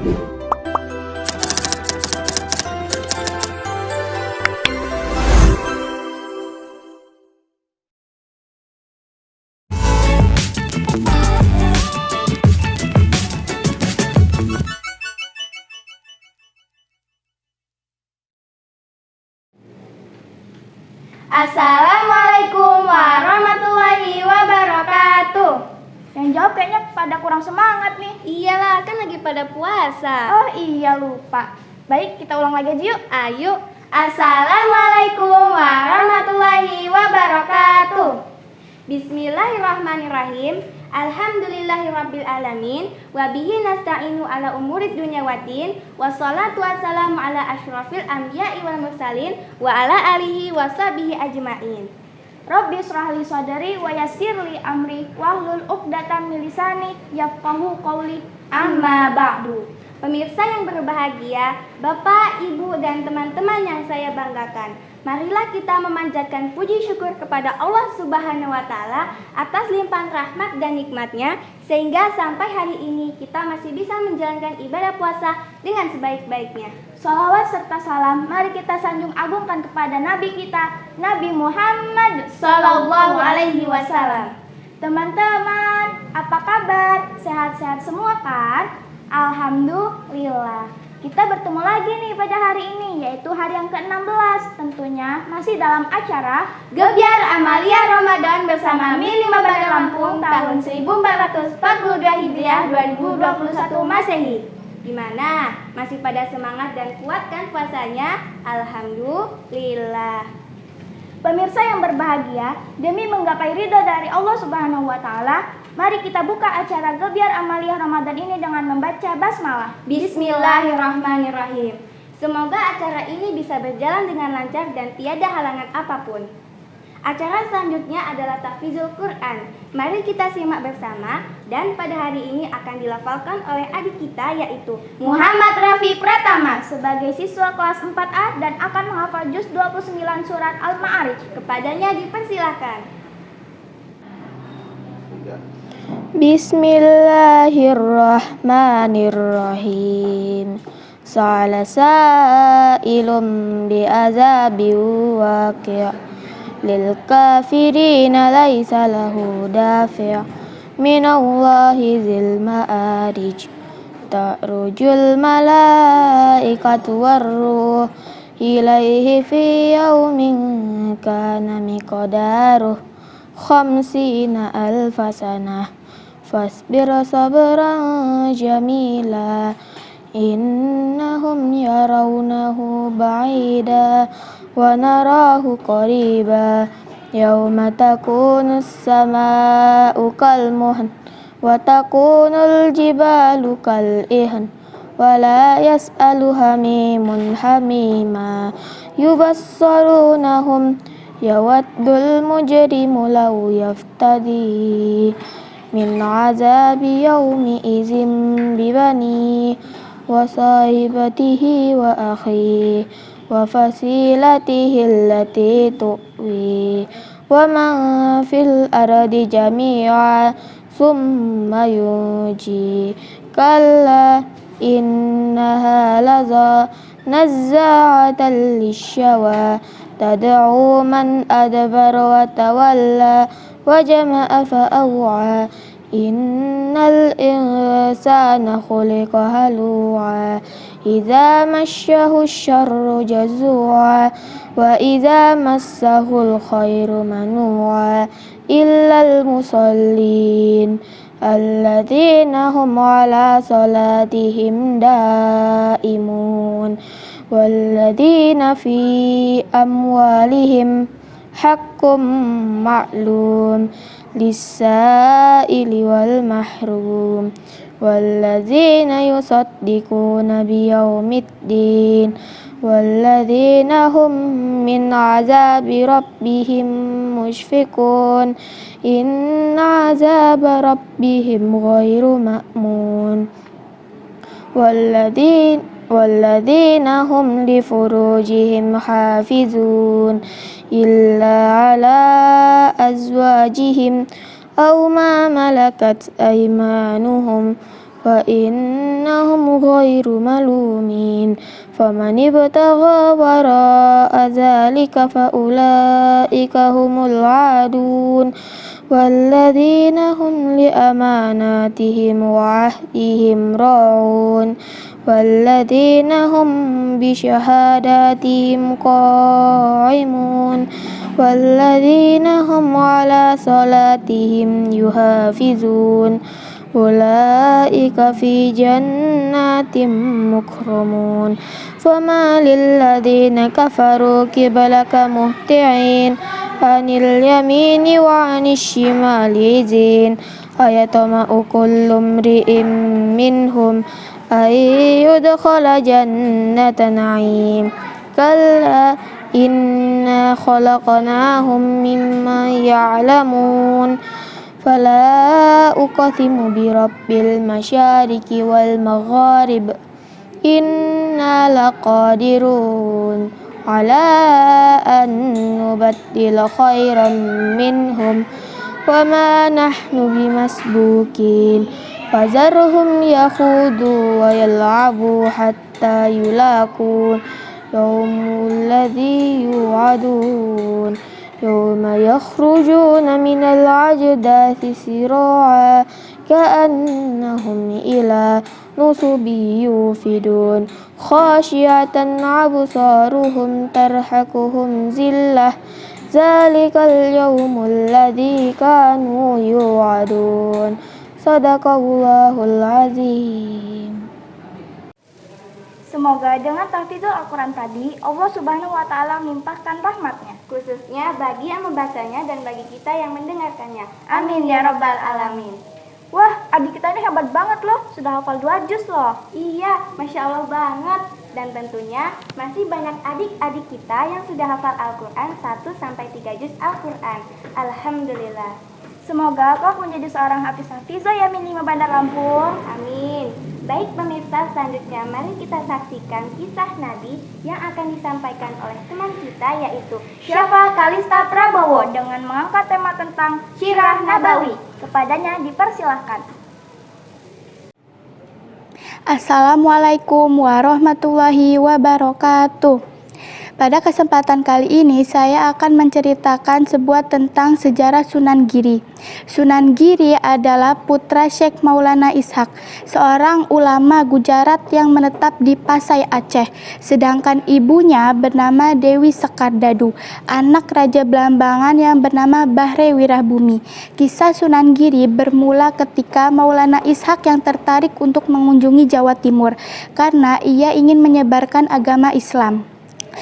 Assalamualaikum warahmatullahi wabarakatuh. Yang jawab kayaknya pada kurang semangat nih. Iyalah, kan lagi pada puasa. Oh iya, lupa. Baik, kita ulang lagi aja yuk. Ayo. Assalamualaikum warahmatullahi wabarakatuh. Bismillahirrahmanirrahim. Alhamdulillahirabbil alamin wa bihi nasta'inu ala umurid dunya waddin wassalatu wassalamu ala asyrafil anbiya'i wal mursalin wa ala alihi wa sahbihi ajmain. Rabbi shrahli sadri wa yassirli amri wahlul 'uqdatam min lisani yafqahu qawli. Amma ba'du. Pemirsa yang berbahagia, Bapak, Ibu, dan teman-teman yang saya banggakan, marilah kita memanjatkan puji syukur kepada Allah Subhanahu wa Ta'ala atas limpahan rahmat dan nikmatnya, sehingga sampai hari ini kita masih bisa menjalankan ibadah puasa dengan sebaik-baiknya. Shalawat serta salam mari kita sanjung agungkan kepada Nabi kita, Nabi Muhammad Sallallahu Alaihi Wasallam. Teman-teman, apa kabar? Sehat-sehat semua kan? Alhamdulillah. Kita bertemu lagi nih pada hari ini, yaitu hari yang ke-16. Tentunya masih dalam acara Gebyar Amalia Ramadan bersama MIN 5 Bandar Lampung tahun 1442 Hijriah 2021 Masehi. Gimana? Masih pada semangat dan kuat kan puasanya? Alhamdulillah. Pemirsa yang berbahagia, demi menggapai ridha dari Allah Subhanahu wa Ta'ala, mari kita buka acara Gebyar Amalia Ramadan ini dengan membaca basmalah. Bismillahirrahmanirrahim. Semoga acara ini bisa berjalan dengan lancar dan tiada halangan apapun. Acara selanjutnya adalah tahfizul Quran. Mari kita simak bersama, dan pada hari ini akan dilafalkan oleh adik kita, yaitu Muhammad Rafi Pratama sebagai siswa kelas 4A dan akan menghafal juz 29 surat Al-Ma'arij. Kepadanya dipersilakan. Bismillahirrahmanirrahim. Sa'ala sa'ilum bi'azabi waqi' lil kafirina laisa lahu dafi' minallahi zil ma'arij. Ta'rujul malaikatu warruh ilaihi fi yaumin kana miqdaruh khamsina alfasanah fasbir sabran jamila innahum yarawnahu ba'ida wa narahu qariba yawma takunus sama'u kalmuhn wa takunul jibalu kal ihan wa la yas'alu hamimun hamima yubassarunahum yawaddul mujrimu law yaftadi min azabi yawmi izin bibani wa sahibatihi wa akhi wa fasilatihi allati tu'wi wa man fil ardi jami'a summa yuji kalla innaha laza nazza'atan lishawa tad'u man adbara wa tawalla wa jama'a fa'aw'a innal insana khuliqa halu'a idza massahu syarru jazua wa idza massahul khairu manu'a illal musallin alladzina hum ala salatihim daimun walladzina fi amwalihim haqqum ma'lum lis-sa'ili wal mahrum walladzina yusaddiquna biyaumiddin walladzina hum min azabi rabbihim mushfiqun inna azaba rabbihim ghairu ma'mun walladzina hum li furujihim hafizun illa ala azwajihim aw ma malakat aymanuhum fa innahum غير ملومين فمن ابتغى وراء ذلك فأولئك هم العادون والذين هم لأماناتهم وعهدهم راعون والذين هم بشهاداتهم قائمون والذين هم على صلاتهم يحافظون أولئك في جنات مكرمون فما للذين كفروا قبلك مهطعين عن اليمين وعن الشمال عزين أيطمع كل امرئ منهم أن يدخل جنة نعيم كلا إنا خلقناهم مما يعلمون فلا أقسم برب المشارق والمغارب إنا لقادرون على أن نبدل خيرا منهم وما نحن بمسبوقين فذرهم يخوضوا ويلعبوا حتى يلاقوا يوم الذي يوعدون يوم يخرجون من الأجداث سراعا كأنهم إلى نصب يوفدون خاشعة أبصارهم ترهقهم ذلة ذلك اليوم الذي كانوا يوعدون صدق الله العظيم. Semoga dengan tahfidzul Al-Quran tadi, Allah Subhanahu wa Ta'ala melimpahkan rahmatnya, khususnya bagi yang membacanya dan bagi kita yang mendengarkannya. Amin ya Rabbal Alamin. Wah, adik kita ini hebat banget loh, sudah hafal 2 juz loh. Iya, Masya Allah banget. Dan tentunya masih banyak adik-adik kita yang sudah hafal Al-Quran 1-3 juz Al-Quran. Alhamdulillah. Semoga kau menjadi seorang hafiz-hafizah ya Min 5 Bandar Lampung. Amin. Baik pemirsa, selanjutnya mari kita saksikan kisah Nabi yang akan disampaikan oleh teman kita yaitu Syafa Kalista Prabowo dengan mengangkat tema tentang Sirah Nabawi. Kepadanya dipersilahkan. Assalamualaikum warahmatullahi wabarakatuh. Pada kesempatan kali ini saya akan menceritakan sebuah tentang sejarah Sunan Giri. Sunan Giri adalah putra Syekh Maulana Ishaq, seorang ulama Gujarat yang menetap di Pasai, Aceh. Sedangkan ibunya bernama Dewi Sekardadu, anak Raja Belambangan yang bernama Bahre Wirahbumi. Kisah Sunan Giri bermula ketika Maulana Ishaq yang tertarik untuk mengunjungi Jawa Timur karena ia ingin menyebarkan agama Islam.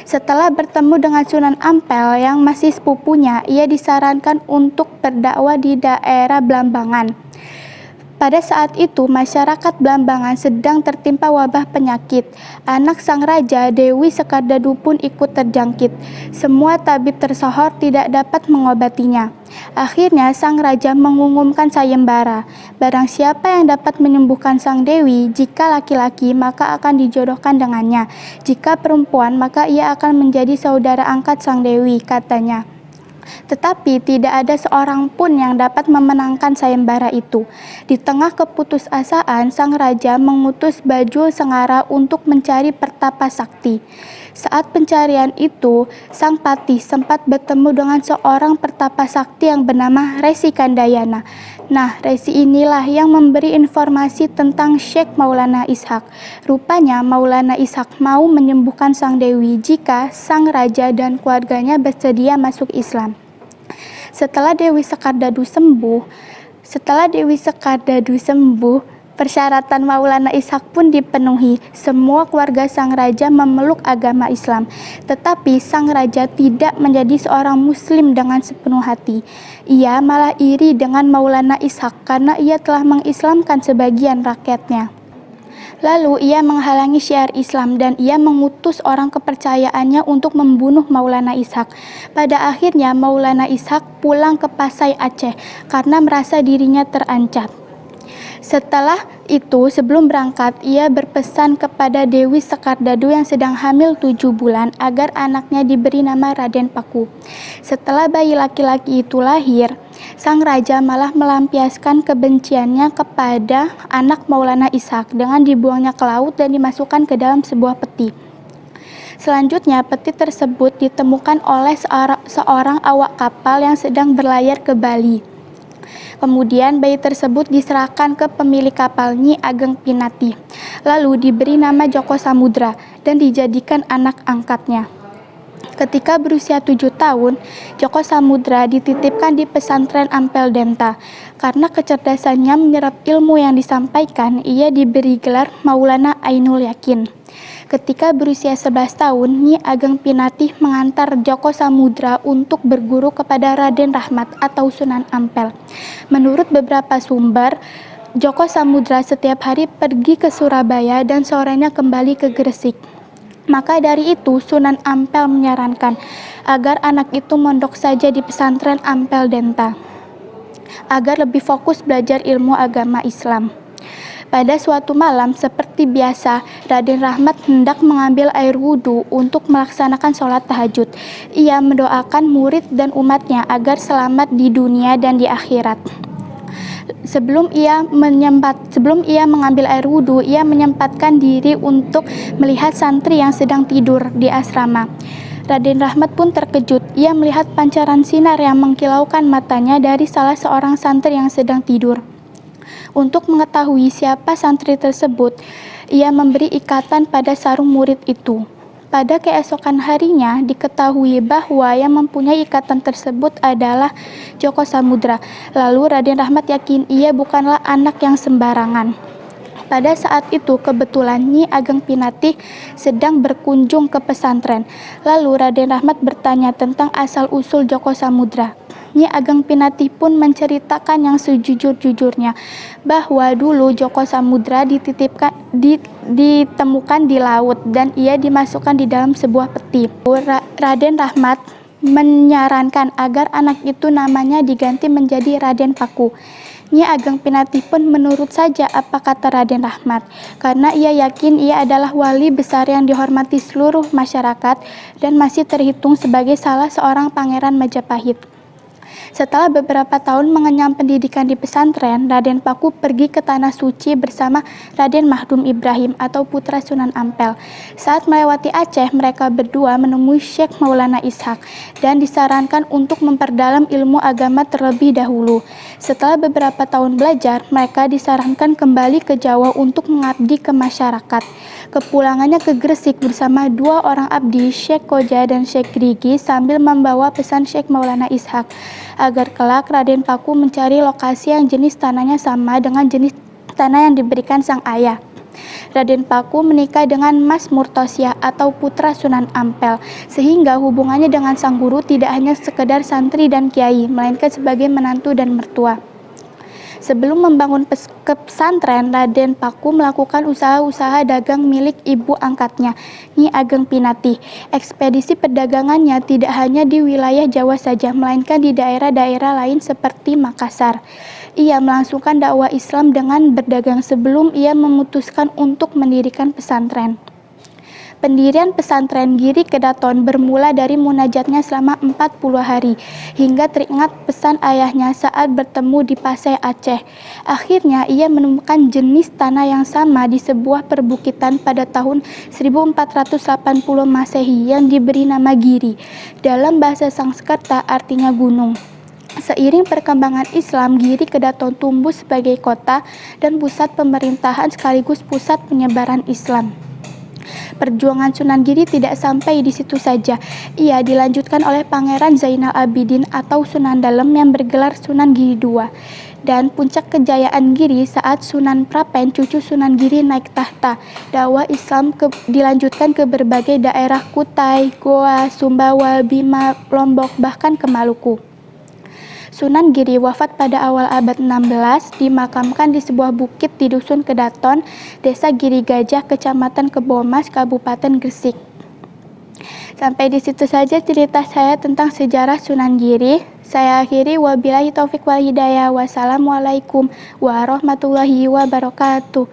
Setelah bertemu dengan Sunan Ampel yang masih sepupunya, ia disarankan untuk berdakwah di daerah Belambangan. Pada saat itu, masyarakat Belambangan sedang tertimpa wabah penyakit. Anak sang raja, Dewi Sekardadu pun ikut terjangkit. Semua tabib tersohor tidak dapat mengobatinya. Akhirnya, sang raja mengumumkan sayembara. Barang siapa yang dapat menyembuhkan sang Dewi, jika laki-laki maka akan dijodohkan dengannya. Jika perempuan, maka ia akan menjadi saudara angkat sang Dewi, katanya. Tetapi tidak ada seorang pun yang dapat memenangkan sayembara itu. Di tengah keputusasaan, sang raja mengutus Bajul Sengara untuk mencari pertapa sakti. Saat pencarian itu, sang patih sempat bertemu dengan seorang pertapa sakti yang bernama Resi Kandayana. Nah, Resi inilah yang memberi informasi tentang Syekh Maulana Ishaq. Rupanya Maulana Ishaq mau menyembuhkan sang Dewi jika sang raja dan keluarganya bersedia masuk Islam. Setelah Dewi Sekardadu sembuh, persyaratan Maulana Ishaq pun dipenuhi. Semua keluarga sang raja memeluk agama Islam. Tetapi sang raja tidak menjadi seorang muslim dengan sepenuh hati. Ia malah iri dengan Maulana Ishaq karena ia telah mengislamkan sebagian rakyatnya. Lalu ia menghalangi syiar Islam dan ia mengutus orang kepercayaannya untuk membunuh Maulana Ishaq. Pada akhirnya Maulana Ishaq pulang ke Pasai, Aceh karena merasa dirinya terancam. Setelah itu, sebelum berangkat, ia berpesan kepada Dewi Sekardadu yang sedang hamil 7 bulan agar anaknya diberi nama Raden Paku. Setelah bayi laki-laki itu lahir, sang raja malah melampiaskan kebenciannya kepada anak Maulana Ishak dengan dibuangnya ke laut dan dimasukkan ke dalam sebuah peti. Selanjutnya, peti tersebut ditemukan oleh seorang awak kapal yang sedang berlayar ke Bali. Kemudian bayi tersebut diserahkan ke pemilik kapal Nyi Ageng Pinati, lalu diberi nama Joko Samudra dan dijadikan anak angkatnya. Ketika berusia 7 tahun, Joko Samudra dititipkan di pesantren Ampel Denta. Karena kecerdasannya menyerap ilmu yang disampaikan, ia diberi gelar Maulana Ainul Yakin. Ketika berusia 11 tahun, Nyi Ageng Pinati mengantar Joko Samudra untuk berguru kepada Raden Rahmat atau Sunan Ampel. Menurut beberapa sumber, Joko Samudra setiap hari pergi ke Surabaya dan sorenya kembali ke Gresik. Maka dari itu, Sunan Ampel menyarankan agar anak itu mondok saja di pesantren Ampel Denta, agar lebih fokus belajar ilmu agama Islam. Pada suatu malam, seperti biasa, Raden Rahmat hendak mengambil air wudhu untuk melaksanakan sholat tahajud. Ia mendoakan murid dan umatnya agar selamat di dunia dan di akhirat. Sebelum ia mengambil air wudhu, ia menyempatkan diri untuk melihat santri yang sedang tidur di asrama. Raden Rahmat pun terkejut. Ia melihat pancaran sinar yang mengkilaukan matanya dari salah seorang santri yang sedang tidur. Untuk mengetahui siapa santri tersebut, ia memberi ikatan pada sarung murid itu. Pada keesokan harinya, diketahui bahwa yang mempunyai ikatan tersebut adalah Joko Samudra. Lalu Raden Rahmat yakin ia bukanlah anak yang sembarangan. Pada saat itu, kebetulan Nyi Ageng Pinati sedang berkunjung ke pesantren. Lalu Raden Rahmat bertanya tentang asal-usul Joko Samudra. Nyi Ageng Pinati pun menceritakan yang sejujur-jujurnya bahwa dulu Joko Samudra ditemukan di laut dan ia dimasukkan di dalam sebuah peti. Raden Rahmat menyarankan agar anak itu namanya diganti menjadi Raden Paku. Nyi Ageng Pinati pun menurut saja apa kata Raden Rahmat, karena ia yakin ia adalah wali besar yang dihormati seluruh masyarakat dan masih terhitung sebagai salah seorang pangeran Majapahit. Setelah beberapa tahun mengenyam pendidikan di pesantren, Raden Paku pergi ke Tanah Suci bersama Raden Mahdum Ibrahim atau putra Sunan Ampel. Saat melewati Aceh, mereka berdua menemui Syekh Maulana Ishak dan disarankan untuk memperdalam ilmu agama terlebih dahulu. Setelah beberapa tahun belajar, mereka disarankan kembali ke Jawa untuk mengabdi ke masyarakat. Kepulangannya ke Gresik bersama 2 orang abdi, Syekh Koja dan Syekh Grigi, sambil membawa pesan Syekh Maulana Ishak agar kelak Raden Paku mencari lokasi yang jenis tanahnya sama dengan jenis tanah yang diberikan sang ayah. Raden Paku menikah dengan Mas Murtosiah atau putra Sunan Ampel, sehingga hubungannya dengan sang guru tidak hanya sekedar santri dan kiai, melainkan sebagai menantu dan mertua. Sebelum membangun pesantren, Raden Paku melakukan usaha-usaha dagang milik ibu angkatnya, Nyi Ageng Pinati. Ekspedisi perdagangannya tidak hanya di wilayah Jawa saja, melainkan di daerah-daerah lain seperti Makassar. Ia melangsungkan dakwah Islam dengan berdagang sebelum ia memutuskan untuk mendirikan pesantren. Pendirian pesantren Giri Kedaton bermula dari munajatnya selama 40 hari, hingga teringat pesan ayahnya saat bertemu di Pasai Aceh. Akhirnya ia menemukan jenis tanah yang sama di sebuah perbukitan pada tahun 1480 Masehi yang diberi nama Giri. Dalam bahasa Sanskerta artinya gunung. Seiring perkembangan Islam, Giri Kedaton tumbuh sebagai kota dan pusat pemerintahan sekaligus pusat penyebaran Islam. Perjuangan Sunan Giri tidak sampai di situ saja. Ia dilanjutkan oleh Pangeran Zainal Abidin atau Sunan Dalem yang bergelar Sunan Giri II. Dan puncak kejayaan Giri saat Sunan Prapen, cucu Sunan Giri, naik tahta. Dakwah Islam dilanjutkan ke berbagai daerah Kutai, Goa, Sumbawa, Bima, Lombok, bahkan ke Maluku. Sunan Giri wafat pada awal abad 16, dimakamkan di sebuah bukit di Dusun Kedaton, Desa Giri Gajah, Kecamatan Kebomas, Kabupaten Gresik. Sampai di situ saja cerita saya tentang sejarah Sunan Giri. Saya akhiri, wabillahi taufik wal hidayah. Wassalamualaikum warahmatullahi wabarakatuh.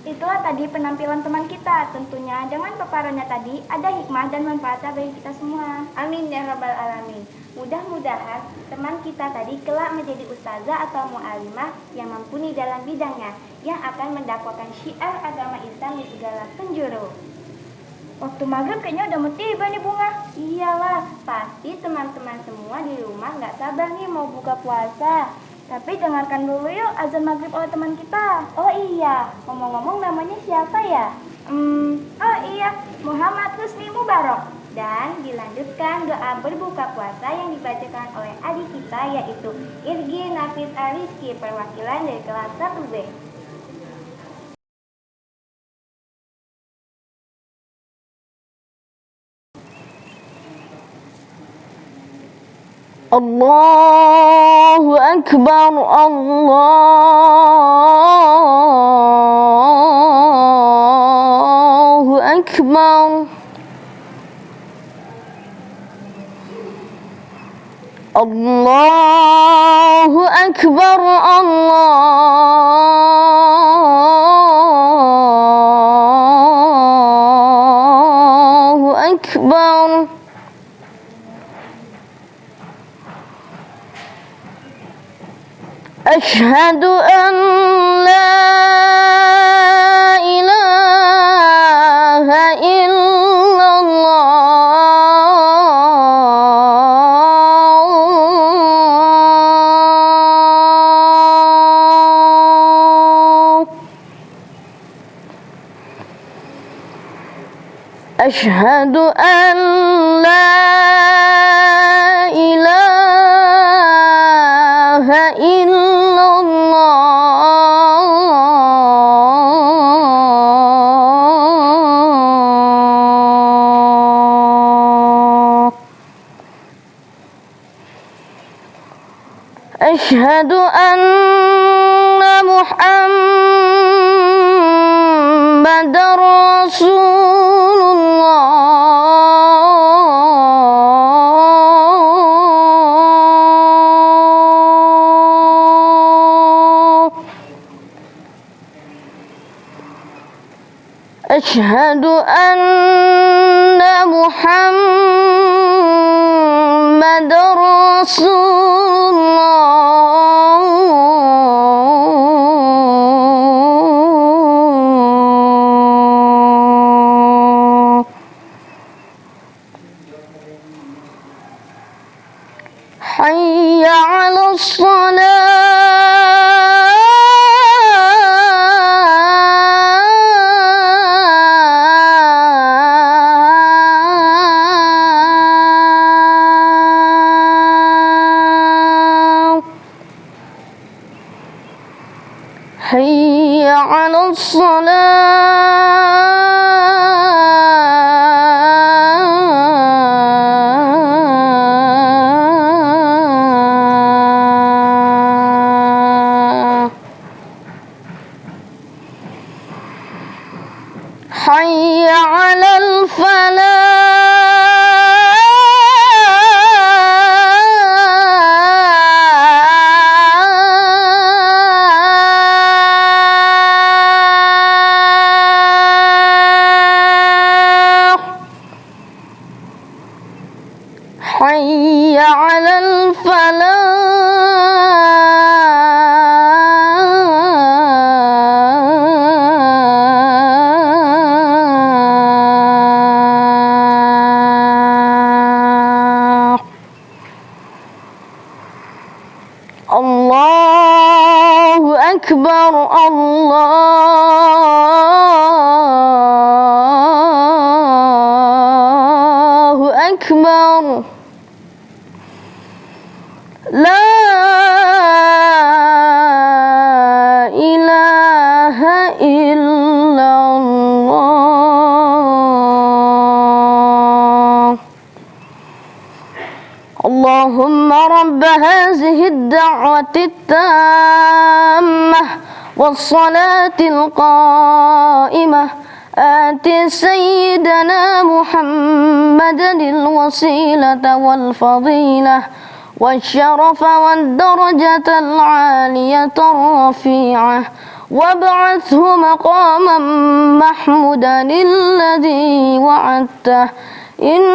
Itulah tadi penampilan teman kita. Tentunya dengan paparannya tadi ada hikmah dan manfaatnya bagi kita semua. Amin ya rabbal alamin. Mudah-mudahan teman kita tadi kelak menjadi ustazah atau mu'alimah yang mumpuni dalam bidangnya, yang akan mendakwakan syiar agama Islam di segala penjuru. Waktu maghrib kayaknya udah mau tiba nih Bunga. Iyalah, pasti teman-teman semua di rumah nggak sabar nih mau buka puasa. Tapi dengarkan dulu yuk azan maghrib oleh teman kita. Oh iya, ngomong-ngomong namanya siapa ya? Oh iya, Muhammad Husni Mubarak. Dan dilanjutkan doa berbuka puasa yang dibacakan oleh adik kita, yaitu Irgi Nafis Ariski, perwakilan dari kelas 1B. Allahu Akbar, Allahu Akbar. Allahu Akbar, Allahu Akbar. أشهد أن لا إله إلا الله أشهد أن لا إله إلا الله أشهد أن محمد رسول الله أشهد أن محمد رسول الله حي على الصلاة حي على الصلاة حي على الفلاح حي على الفلاح الله أكبر، الله أكبر، لا إله إلا الله. اللهم رب هذه الدعوة التامة والصلاة القائمة آت سيدنا محمدا الوسيلة والفضيلة والشرف والدرجة العالية الرفيعة وابعثه مقاما محمودا الذي وعدته إنك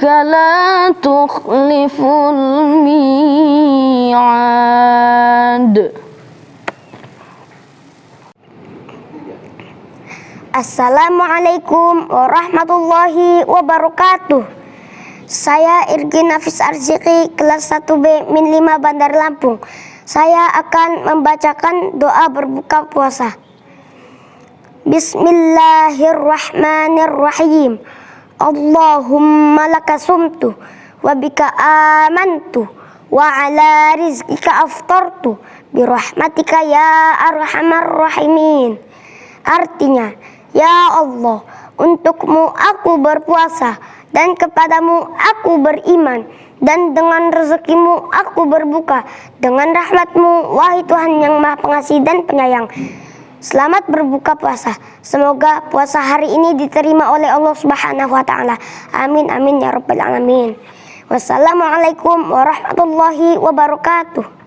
لا تخلف الميعاد. Assalamualaikum warahmatullahi wabarakatuh. Saya Irgi Nafis Arziki, kelas 1B Min 5 Bandar Lampung. Saya akan membacakan doa berbuka puasa. Bismillahirrahmanirrahim. Allahumma laka sumtu wa bika amantu wa ala rizqika aftartu birahmatika ya arhamar rahimin. Artinya, ya Allah, untukmu aku berpuasa dan kepadamu aku beriman, dan dengan rezekimu aku berbuka dengan rahmatmu, wahai Tuhan yang maha pengasih dan penyayang. Selamat berbuka puasa. Semoga puasa hari ini diterima oleh Allah Subhanahu wa ta'ala. Amin amin ya rabbal alamin. Wassalamualaikum warahmatullahi wabarakatuh.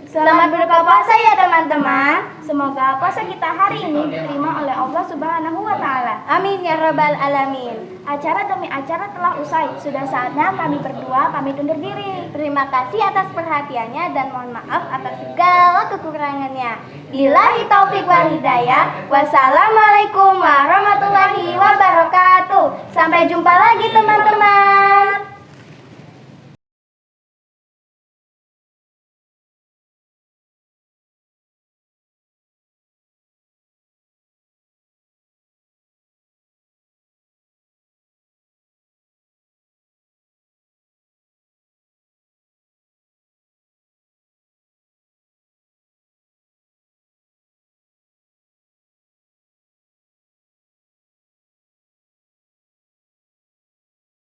Selamat berbuka puasa ya teman-teman. Semoga puasa kita hari ini diterima oleh Allah Subhanahu wa ta'ala. Amin ya rabbal alamin. Acara demi acara telah usai. Sudah saatnya kami berdua pamit undur diri. Terima kasih atas perhatiannya dan mohon maaf atas segala kekurangannya. Billahi taufik wal hidayah. Wassalamualaikum warahmatullahi wabarakatuh. Sampai jumpa lagi teman-teman.